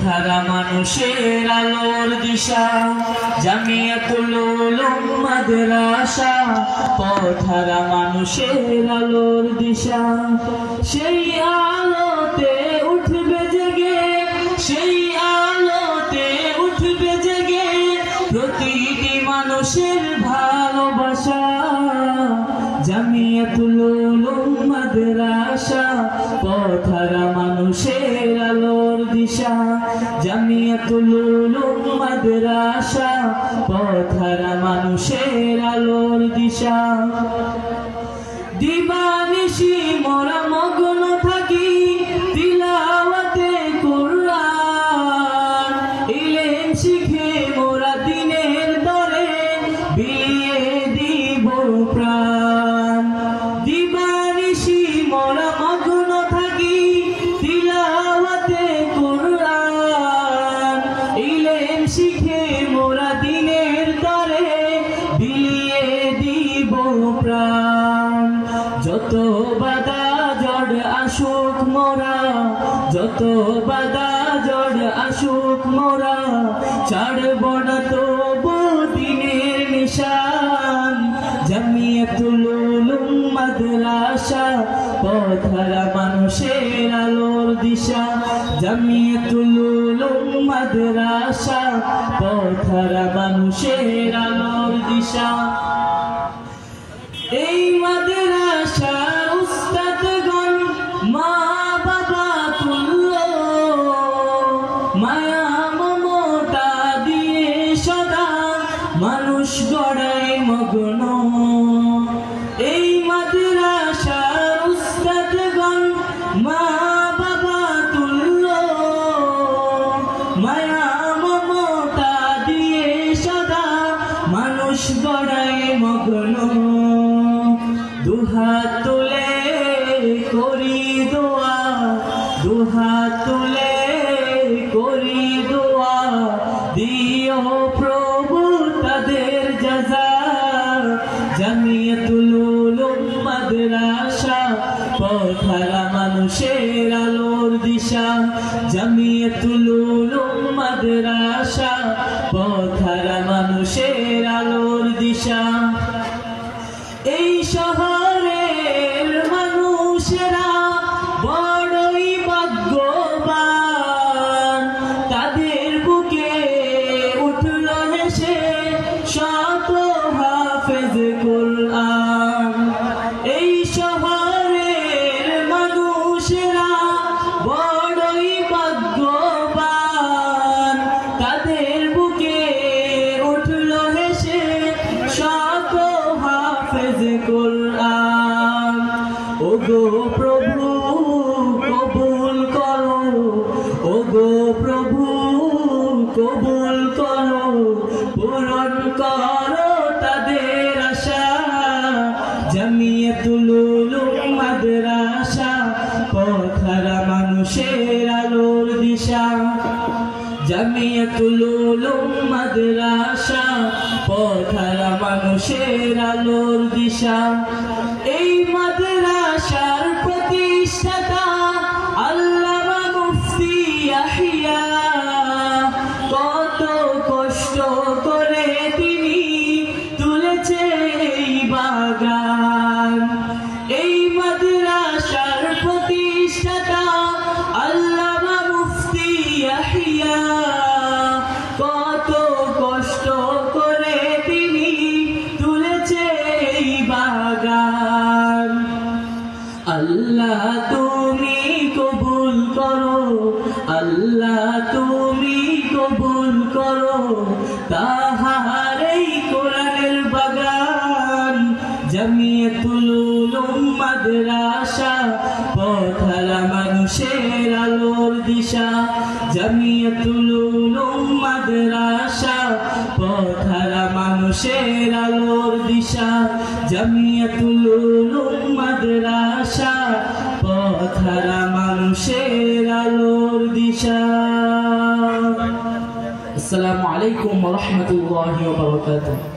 পথহারা মানুষের আলোর দিশা জামিয়াতুল উলুম মাদ্রাসা পথহারা মানুষের আলোর দিশা সেই আলোতে উঠবে জেগে সেই আলোতে উঠবে জেগে প্রতিটি মানুষের ভালোবাসা জামিয়াতুল উলুম মাদ্রাসা পথহারা মানুষের আলোর দিশা জামিয়াতুল উলুম মাদ্রাসা পথহারা মানুষের আলোর দিশা দিবানিশি মোরা মগ্ন থাকি তিলাওয়াতে কুরআন ইলম শিখে মোরা দিনের দরে বিলিয়ে দিব প্রাণ দিবানিশি মোরা মগ্ন থাকি তিলাওয়াতে কুরআন ইলম শিখে মোরা দিনের দরে বিলিয়ে দিব প্রাণ যত বাধা জড় আসুক মোরা যত বাধা জড় আসুক মোরা ছাড়ব না তবু দিনের নিশান জামিয়াতুল উলুম মাদ্রাসা পথহারা মানুষের আলোর দিশা জামিয়াতুল উলুম মাদ্রাসা পথহারা মানুষের আলোর দিশা এই মাদ্রাসার উস্তাদগণ মা বাবা তুল্য মায়া মমতা দিয়ে সদা মানুষ গড়ায় মগ্ন এই মাদ্রাসার উস্তাদগণ মা বাবা তুল্য মায়া মমতা দিয়ে সদা মানুষ গড়ায় মগ্ন দুহাত তুলে করি দোয়া দুহাত তুলে করি দোয়া দিও প্রভু তাদের জাযা জামিয়াতুল উলুম মাদ্রাসা পথহারা মানুষের আলোর দিশা জামিয়াতুল উলুম মাদ্রাসা পথহারা মানুষের আলোর দিশা এই শহরের মানুষেরা বড়ই ভাগ্যবান তাদের বুকে উঠল হেসে শত হাফেজ কুরআন এই শহরের মানুষেরা বড়ই ভাগ্যবান তাদের বুকে উঠল হেসে শত হাফেজ কুরআন ওগো প্রভু কবুল করো ওগো প্রভু কবুল করো পূরণ করো তাদের আশা জামিয়াতুল উলুম মাদ্রাসা পথহারা মানুষের আলোর দিশা জামিয়াতুল উলুম মাদ্রাসা পথহারা মানুষের আলোর দিশা এই মাদ্রাসার প্রতিষ্ঠাতা আল্লামা মুফতি ইয়াহিয়া কত কষ্ট করে তিনি তুলেছে এই বাগান এই মাদ্রাসার প্রতিষ্ঠাতা আল্লামা মুফতি ইয়াহিয়া কত কষ্ট করে তিনি তুলেছে এই বাগান আল্লাহ তুমি কবুল করো আল্লাহ তুমি কবুল করো তাহার এই কোরআনের বাগান জামিয়াতুল উলুম মাদ্রাসা পথহারা মানুষের আলোর দিশা জামিয়াতুল উলুম মাদ্রাসা পথহারা মানুষের আলোর দিশা জামিয়াতুল উলুম মাদ্রাসা পথহারা মানুষের আলোর দিশা আসসালামু আলাইকুম ওয়া রাহমাতুল্লাহি ওয়া বারাকাতুহু।